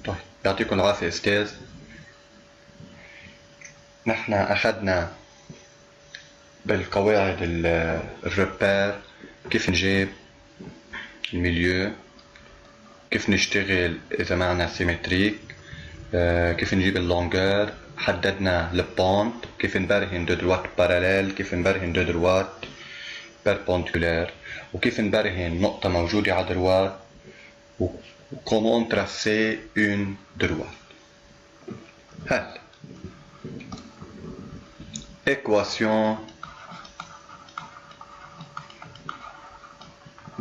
طيب يعطيكم العافية أستاذ. نحن أخذنا بالقواعد الريبير كيف نجيب الميليو، كيف نشتغل إذا معنا سيمتريك، كيف نجيب اللونجر، حددنا البونت، كيف نبرهن دو دروات باراليل، كيف نبرهن دو دروات بيربونديكولار، وكيف نبرهن نقطة موجودة على دروات، وكومون تراسي اون دروات. هل équation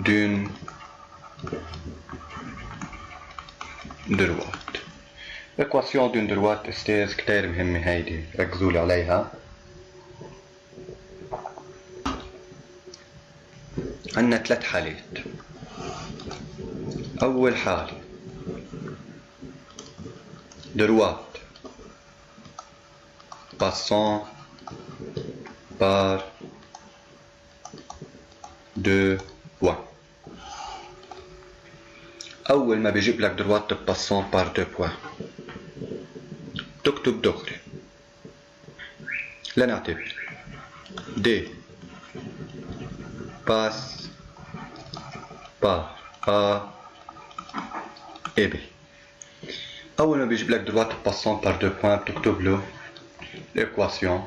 d'une droite. L'équation d'une droite استاذ كتير مهمة هيدي، ركزولي عليها. عندنا 3 حالات. أول حالة droite passant par 2 points. أول ما بيجيب لك droite passant par 2 points تكتب دغري. لنعتبر D passe par A et B. أول ما بيجيب لك droite passant par 2 points بتكتب له l'équation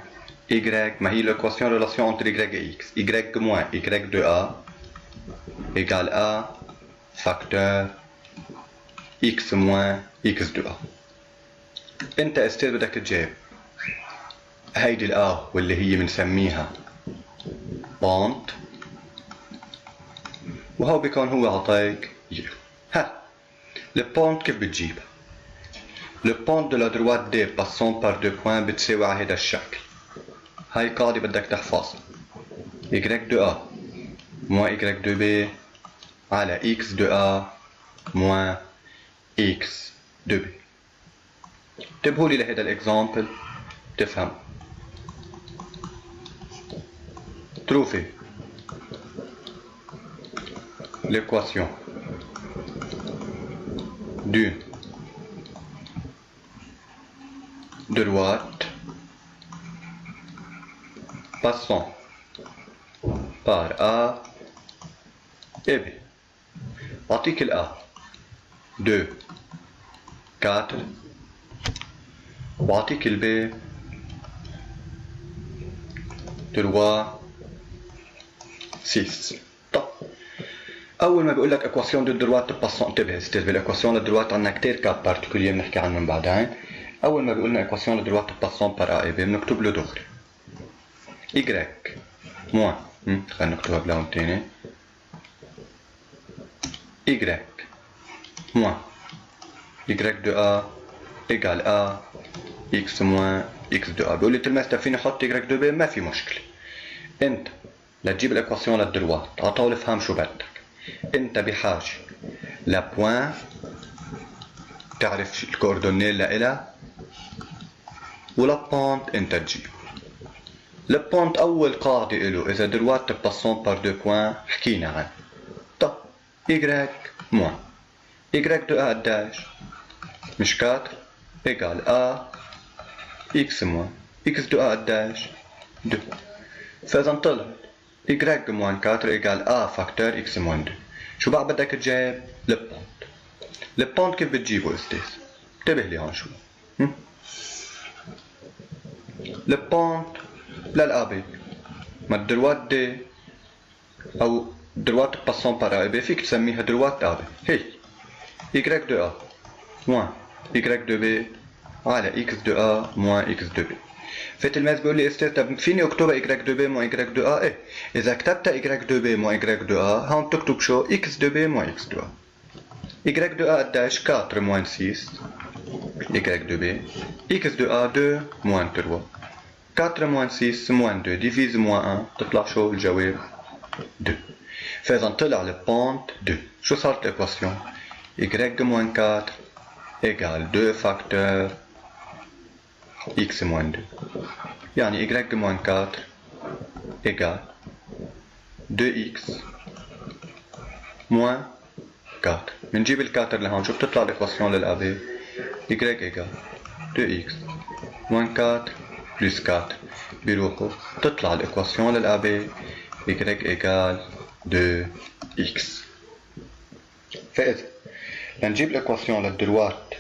Y، ما هي l'équation relation entre Y et X. Y moins Y de A égale A facteur X moins X de A. انت استاذ بدك تجيب هيدي الآ واللي هي بنسميها بونت، وهو بيكون هو عطاك يو. ها البونت كيف بتجيبها؟ البونت de la droite D passant par 2 points بتساوي على هيدا الشكل. هاي قاعدة بدك تحفظها. Y de A moins Y de B على X de A moins X de B. انتبهوا لي لهيدا الاكزامبل تفهم. Trouvez l'équation d'une droite passant par A et B. بعطيك ال A 2 4 بعطيك ال B 3 6. طب أول ما بيقول لك إكواسيون دو دروات باسون، انتبه استاذ بالإكواسيون دو دروات عندنا كتير كاب بارتيكولير بنحكي عنهم بعدين. أول ما بيقول لنا إكواسيون دو دروات باسون بار A et B بنكتب له دغري Y موان، خلينا نكتبها بلون تاني. Y moins Y de A égale A X moins X de A. بيقول لي تلميذ فيني احط Y de B، ما في مشكلة. انت لتجيب الاكواسيون للدروات عطاول افهم شو بدك. انت بحاجة لبوان تعرف الكوردونيل لإلها، ولبونت انت تجيب. البونت أول قاعدة إله إذا دروات باسون بار 2 بوان حكينا عنه. طب Y moins Y de A قداش؟ مش 4 égale A X moins X de A قداش؟ 2. فإذا طلع Y moins 4 égale A facteur X moins 2. شو بقى بدك تجيب؟ البونت. البونت كيف بتجيبه استاذ؟ انتبه لي هون شو. البونت للأبي ما الدروات دي أو دروات باسون بار A فيك تسميها دروات أبي. هي Y de A moins Y de B على X de A moins X de B. فتلميذ بيقول لي استاذ طب فيني اكتبها Y de B moins Y de A؟ ايه إذا كتبتها Y de B moins Y de A هون بتكتب شو؟ X de B moins X de A. Y de A قداش؟ 4 moins 6 Y de B X de A 2 moins 3 4 moins 6 moins 2 divise moins 1 تطلع شو الجواب؟ 2. فإذا طلع البونت 2. شو صارت الإكواسيون؟ Y moins 4 égale 2 facteur X moins 2. يعني Y moins 4 égale 2X moins 4. بنجيب ال 4 لهون، شو بتطلع الإكواسيون للأبي؟ y égale 2x moins 4 plus 4 بيروحوا تطلع الإكواسيون للأبي y égale 2x. فإذا لنجيب الإكواسيون للدروات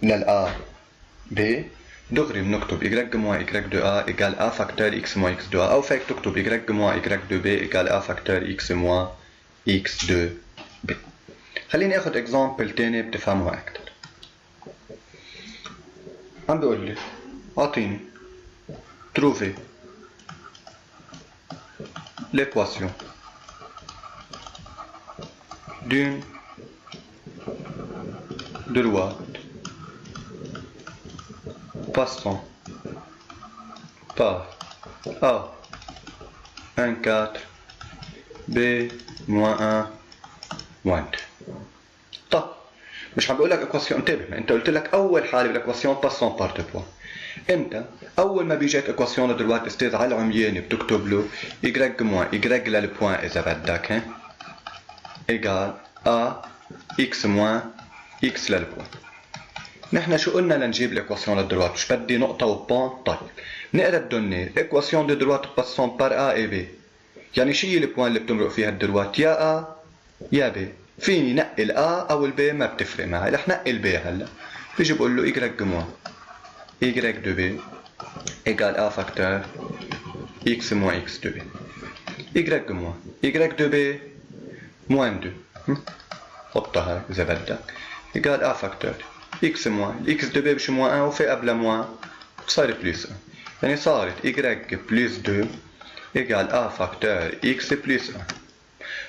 للأ ب دغري بنكتب y moins y2a égale a facteur x moins x2a أو فيك تكتب y moins y2b égale a facteur x moins x2b. خليني اخذ اكزامبل تاني بتفهموها اكتر. عم بيقول لي اعطيني trouver l'équation d'une droite passant par A 1 4 B moins 1 moins 2. طب مش عم بقول لك اكواسيون، انتبه، ما انت قلت لك اول حاله بالاكواسيون باسون بار دو بوان. انت اول ما بيجيك اكواسيون دروات استاذ علي العمياني بتكتب له y موان y للبوان اذا بدك ها ايجال a x موان x للبوان. نحن شو قلنا لنجيب الاكواسيون للدروات؟ مش بدي نقطه وبوان. طيب نقرا الدوني اكواسيون دو دروات باسون بار a et b، يعني شو هي البوان اللي بتمرق فيها الدروات؟ يا a يا b. فيني نقي ال A أو ال B ما بتفرق معي، رح نقي ال B هلا. بيجي بقول له y moins y2b égale A facteur x moins x2b. y moins y2b moins 2 حطها هيك إذا بدك égale A facteur x moins x2b بشي moins 1 وفي قبلها moins صار بلس 1، يعني صارت y plus 2 égale A facteur x plus 1.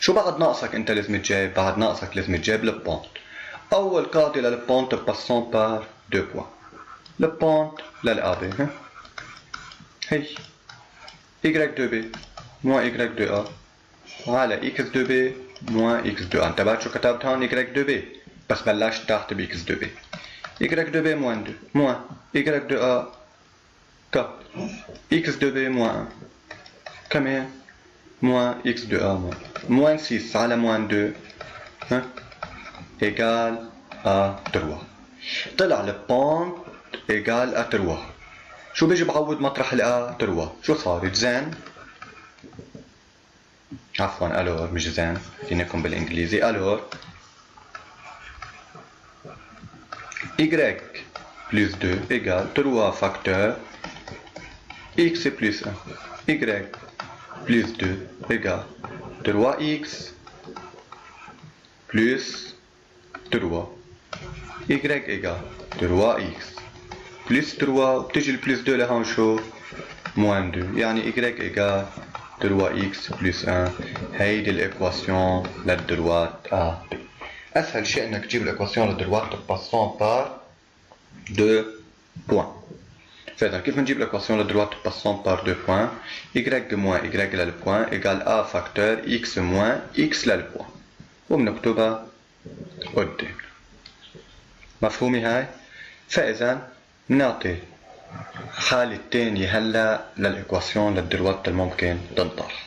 شو بعد ناقصك انت لازم تجيب؟ بعد ناقصك لازم تجيب البونت. اول قاعده للبونت باسون بار دو بوان. البونت للابي هي y2b moins y2a على x2b moins x2a. انتبهت شو كتبت هون؟ y2b بس بلشت تحت ب x2b. y2b moins 2 moins y2a 4 x2b moins 1 كمان moins x2a moins 6 على moins 2 égale à 3. طلع البونت égale à 3. شو بيجي بعوض مطرح ال A 3؟ شو صارت؟ زين؟ عفوا الور مش زين، فينكم بالانجليزي. الور y plus 2 égale 3 facteur x plus 1. y plus 2 égale 3x plus 3 y égale 3x plus 3 وبتجي ال plus 2 لهون شو؟ moins 2، يعني y égale 3x plus 1. هيدي الايكواسيون للدروات A. اسهل شيء انك تجيب الايكواسيون للدروات باسون بار دو بوان. فإذا كيف نجيب l'équation de droite passant par deux points y moins y للبوان égale a facteur x moins x للبوان وبنكتبها قدام. مفهومي هاي؟ فإذا نعطي حالة تانية هلا للإكواسيون للدروات الممكن تنطرح.